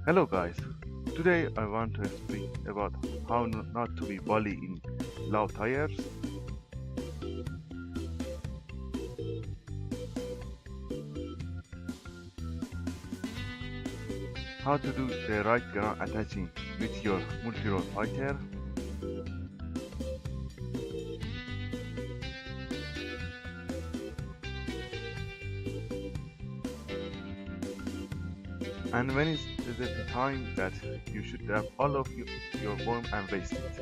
Hello guys, today I want to speak about how not to be bully in low tires, how to do the right ground attaching with your multi-role fighter, and when is the time that you should have all of your bomb and waste it.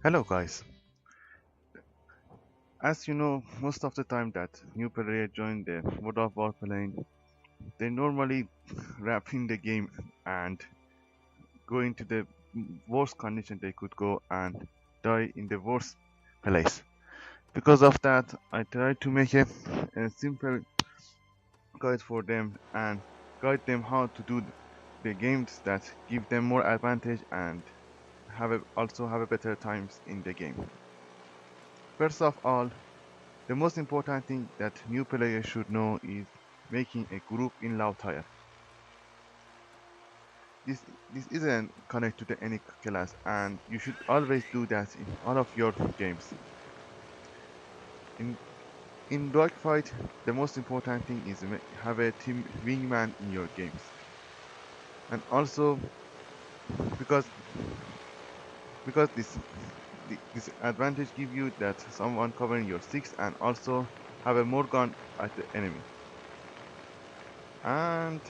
Hello guys, as you know, most of the time that new player join the World of Warplane, they normally wrap in the game and go into the worst condition they could go and die in the worst place. Because of that, I tried to make a simple guide for them and guide them how to do the games that give them more advantage and also have a better times in the game. First of all, the most important thing that new players should know is making a group in low tire. This this isn't connected to any class, and you should always do that in all of your games. In in dogfight, the most important thing is have a team wingman in your games, and also because this advantage give you that someone covering your six and also have a more gun at the enemy. And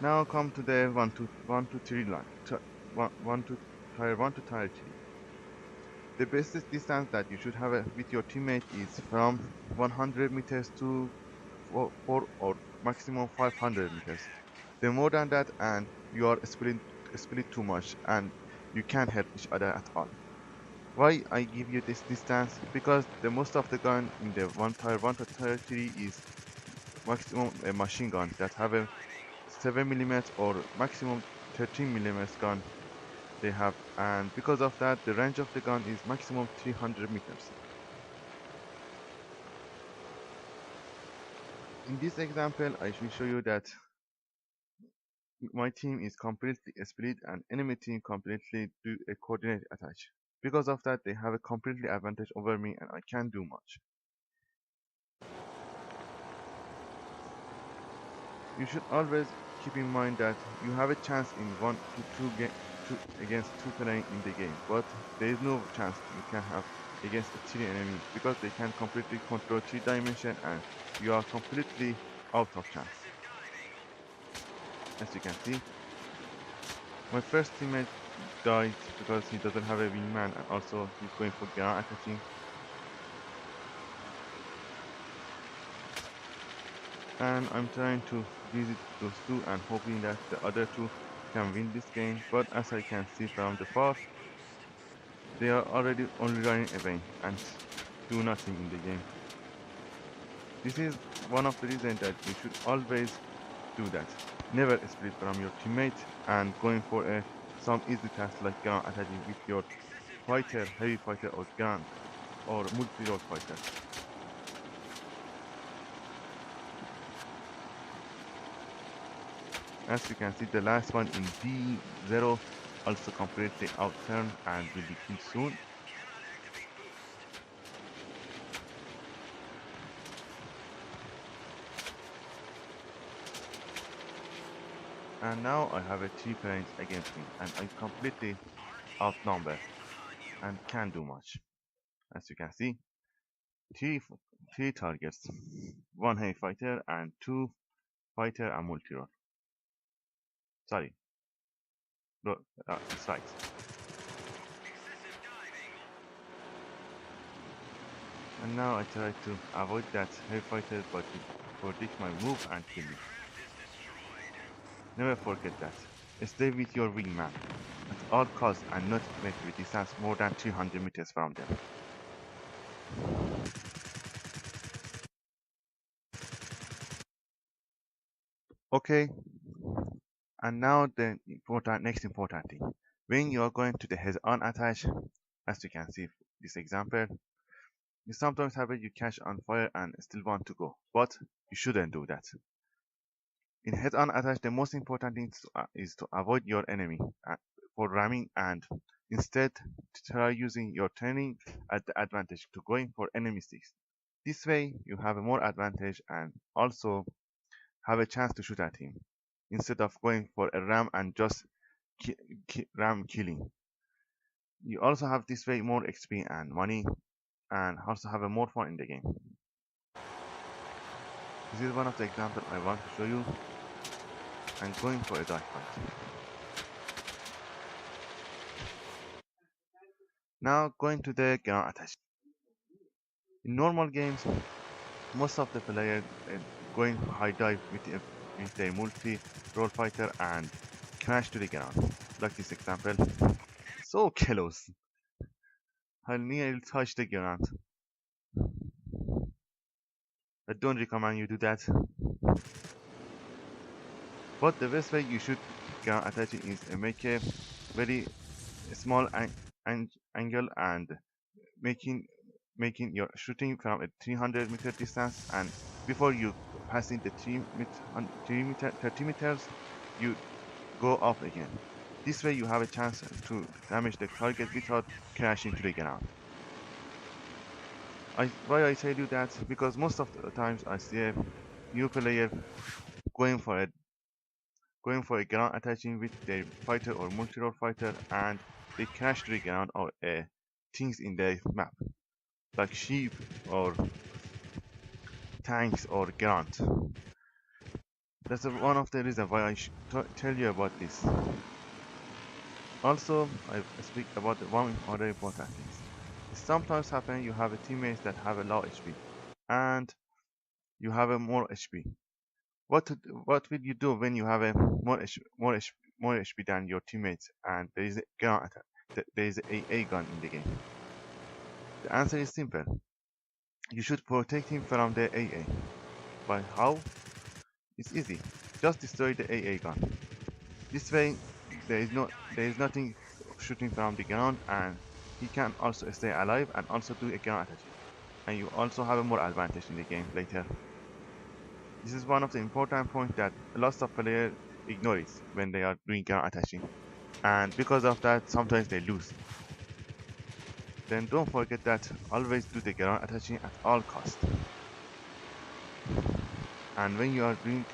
now come to the 1 to 3 line, one to tire 3. The best distance that you should have with your teammate is from 100 meters to 4 or maximum 500 meters. The more than that, and you are split too much, and you can't help each other at all. Why I give you this distance? Because the most of the gun in the 1 to 3 is maximum a machine gun that have a 7 mm or maximum 13 mm gun they have, and because of that the range of the gun is maximum 300 meters. In this example I will show you that my team is completely split and enemy team completely do a coordinated attack. Because of that they have a completely advantage over me and I can't do much. You should always keep in mind that you have a chance in 1 to 2 against 2 playing in the game, but there is no chance you can have against a 3 enemy because they can completely control 3 dimension and you are completely out of chance. As you can see, my first teammate died because he doesn't have a wingman and also he's going for ground attacking. And I'm trying to visit those two and hoping that the other two can win this game, but as I can see from the far, they are already only running away and do nothing in the game. This is one of the reasons that you should always do that. Never split from your teammate and going for some easy task like ground attacking with your fighter, heavy fighter or gun or multi-role fighter. As you can see, the last one in D0 also completely outturned and will be killed soon. And now I have a 3 planes against me and I'm completely outnumbered and can't do much. As you can see, three targets, 1 heavy fighter and 2 fighter and multi-role. Sorry, strikes. And now I try to avoid that fighter, but it predict my move and kill me. Never forget that. Stay with your wingman at all costs and not make a distance more than 300 meters from them. Okay, and now the next important thing. When you are going to the head-on attach, as you can see this example, you sometimes have you catch on fire and still want to go, but you shouldn't do that. In head-on attack, the most important thing is to avoid your enemy for ramming and instead try using your turning at the advantage to going for enemy sticks. This way, you have a more advantage and also have a chance to shoot at him instead of going for a ram and just ram killing. You also have this way more XP and money and also have a more fun in the game. This is one of the examples I want to show you. I'm going for a dive fight. Now going to the ground attack. In normal games, most of the players going high dive with a multi-role fighter and crash to the ground. Like this example. So close. I nearly touched the ground. I don't recommend you do that. But the best way you should ground attaching is make a very small angle and making your shooting from a 300-meter distance, and before you passing the 30 meters, you go up again. This way you have a chance to damage the target without crashing to the ground. Why I tell you that? Because most of the times I see a new player going for a ground attaching with their fighter or multi-role fighter, and they crash to the ground or things in the map like sheep or tanks or ground. That's one of the reasons why I tell you about this. Also, I speak about one other important thing. It sometimes happens you have a teammates that have a low HP and you have a more HP. What will you do when you have a more HP than your teammates and there is a gun attack? There is a AA gun in the game. The answer is simple. You should protect him from the AA. By how? It's easy. Just destroy the AA gun. This way, there is nothing shooting from the ground, and he can also stay alive and also do a ground attack. And you also have a more advantage in the game later. This is one of the important points that lots of players ignore it when they are doing ground attaching, and because of that, sometimes they lose. Then don't forget that always do the ground attaching at all costs. And when you are doing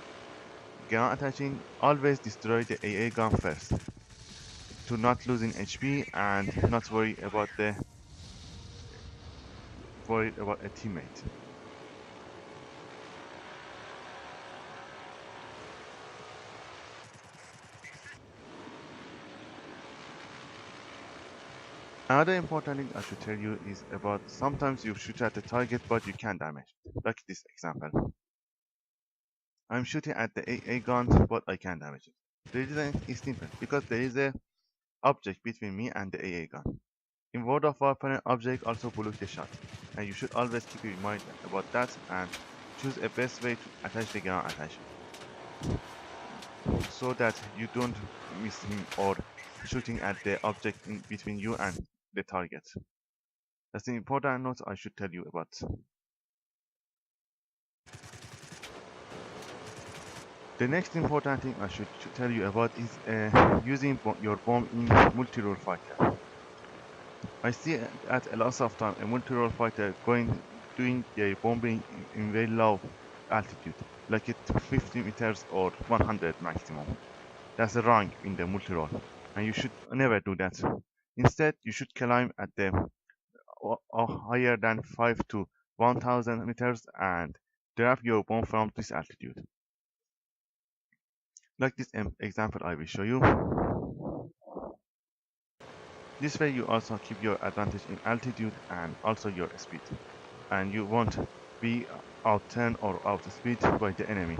ground attaching, always destroy the AA gun first to not losing HP and not worry about a teammate. Another important thing I should tell you is about sometimes you shoot at the target but you can't damage it. Like this example. I'm shooting at the AA gun but I can't damage it. The reason is simple, because there is a object between me and the AA gun. In World of Warplanes, object also block the shot, and you should always keep in mind about that and choose a best way to attach the ground attachment so that you don't miss him or shooting at the object in between you and the target. That's an important note I should tell you about. The next important thing I should tell you about is using your bomb in multi-role fighter. I see at a lot of time a multi-role fighter doing their bombing in very low altitude, like at 50 meters or 100 maximum. That's wrong in the multi-role, and you should never do that. Instead, you should climb at the higher than 5 to 1000 meters and drop your bomb from this altitude. Like this example I will show you. This way you also keep your advantage in altitude and also your speed. and you won't be outturned or outspeed by the enemy.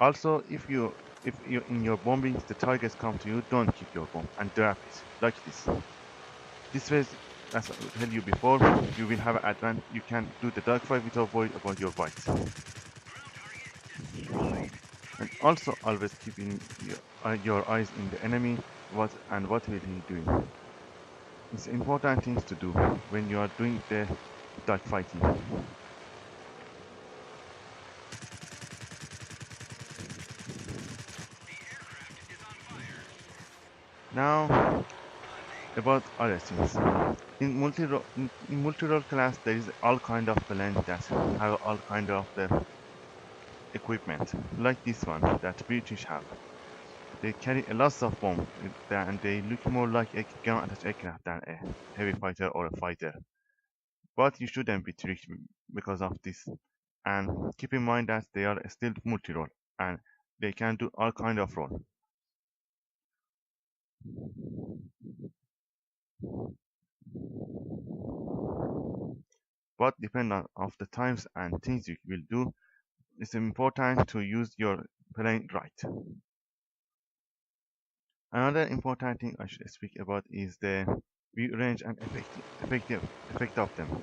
Also, if you in your bombing the targets come to you, don't keep your bomb and drop it like this. This way, as I told you before, you will have an advantage. You can do the dogfight without worry about your bites. And also always keeping your eyes in the enemy, what will he doing. It's important things to do when you are doing the dogfighting. Now about other things. In multi-role class there is all kind of planes that have all kind of the equipment, like this one that British have. They carry a lot of bombs and they look more like a gun attached aircraft than a heavy fighter or a fighter. But you shouldn't be tricked because of this. And keep in mind that they are still multi-role and they can do all kind of role. But depending on of the times and things you will do, it's important to use your plane right. Another important thing I should speak about is the view range and effect of them.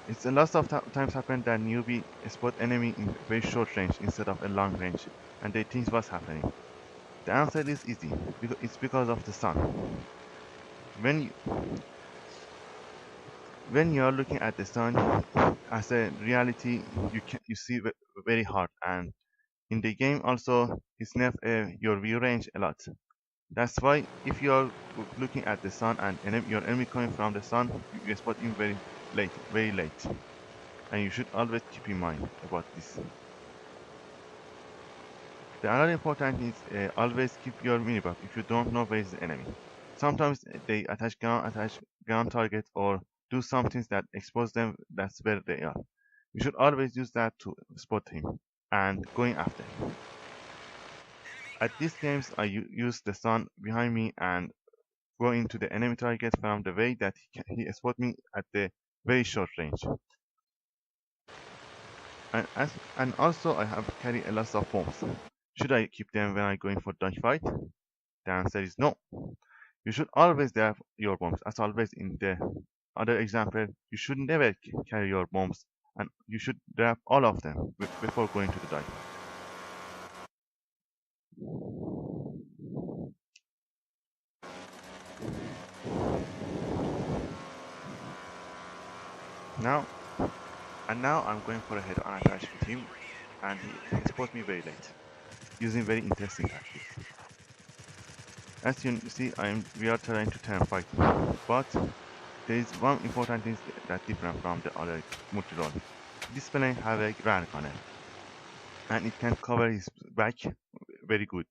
It's a lot of times happen that newbie spot enemy in very short range instead of a long range, and they think what's happening. The answer is easy, because it's because of the sun. When you, when you are looking at the sun, as a reality, you see very hard, and in the game also it's nerf your view range a lot. That's why if you are looking at the sun and your enemy coming from the sun, you spot him very late. And you should always keep in mind about this. The another important is always keep your minimap if you don't know where is the enemy. Sometimes they attach ground target or do some things that expose them that's where they are. You should always use that to spot him and going after him. At these games I use the sun behind me and go into the enemy target from the way that he spot me at the very short range. And also I have carry a lot of bombs. Should I keep them when I going for dogfight? The answer is no. You should always have your bombs. As always in the other example, you should never carry your bombs and you should drop all of them before going to the dive. Now, now I'm going for a head-on attack with him, and he spot me very late, using very interesting tactics. As you see, we are trying to turn fighting, but there is one important thing that different from the other multi-role. This plane have a rear gunner, and it can cover his back very good.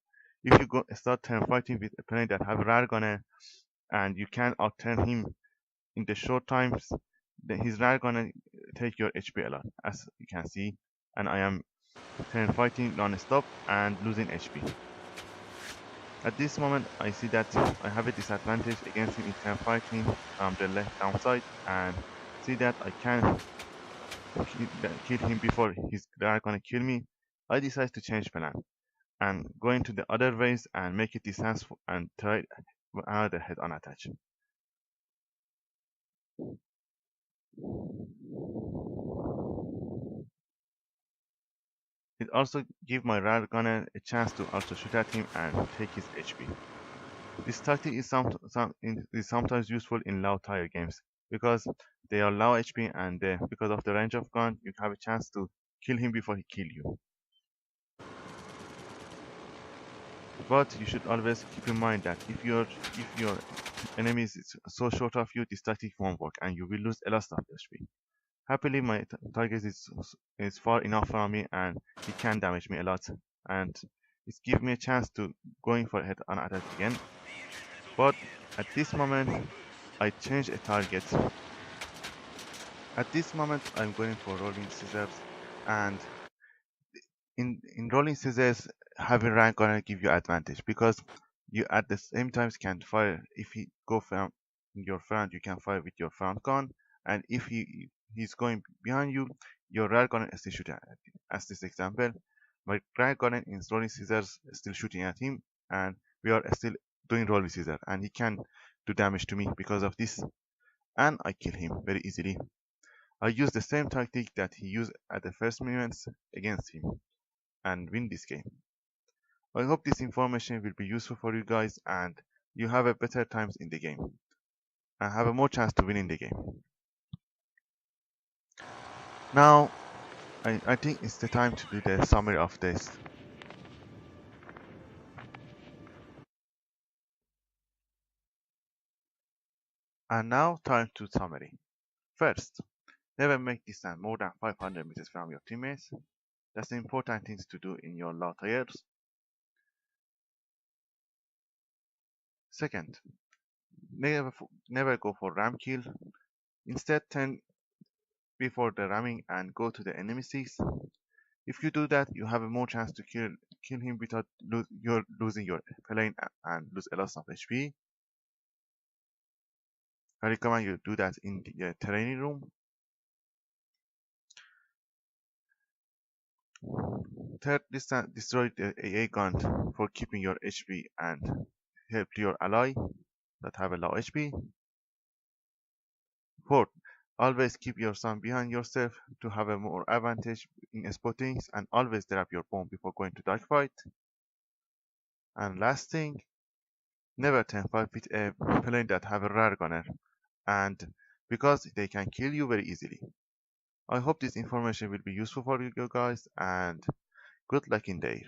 If you start turn fighting with a plane that have a rear gunner, and you can outturn him in the short times, then his rear gunner take your HP a lot, as you can see, and I am turn fighting non-stop and losing HP. At this moment, I see that I have a disadvantage against him in turn fighting from the left down side, and see that I can kill him before they are gonna kill me. I decide to change plan and go into the other ways and make it distance and try another head-on attack. It also gives my rear gunner a chance to also shoot at him and take his HP. This tactic is sometimes useful in low tier games because they are low HP and because of the range of gun, you have a chance to kill him before he kill you. But you should always keep in mind that if your enemy is so short of you, this tactic won't work and you will lose a lot of HP. Happily, my target is far enough from me and he can damage me a lot, and it gives me a chance to going for a head-on attack again. But at this moment, I change a target. At this moment, I'm going for rolling scissors, and in rolling scissors, having rank gonna give you advantage because you at the same time can fire if he go from your front, you can fire with your front gun, and if he's going behind you, your rear gunner is still shooting at him. As this example, my rear gunner is rolling scissors, still shooting at him, and we are still doing rolling scissors, and he can do damage to me because of this, and I kill him very easily. I use the same tactic that he used at the first moments against him and win this game. I hope this information will be useful for you guys and you have a better times in the game and have a more chance to win in the game. Now, I think it's the time to do the summary of this. And now, time to summary. First, never make distance more than 500 meters from your teammates. That's the important things to do in your low tiers. Second, never go for ram kill. Instead, turn before the ramming and go to the enemy six. If you do that, you have a more chance to kill him without losing your plane and lose a lot of HP. I recommend you do that in the training room. Third, destroy the AA gun for keeping your HP and help your ally that have a low HP. Fourth, always keep your son behind yourself to have a more advantage in spottings and always drop your bomb before going to dogfight. And last thing, never 10-5 with a plane that have a rear gunner and because they can kill you very easily. I hope this information will be useful for you guys and good luck in there.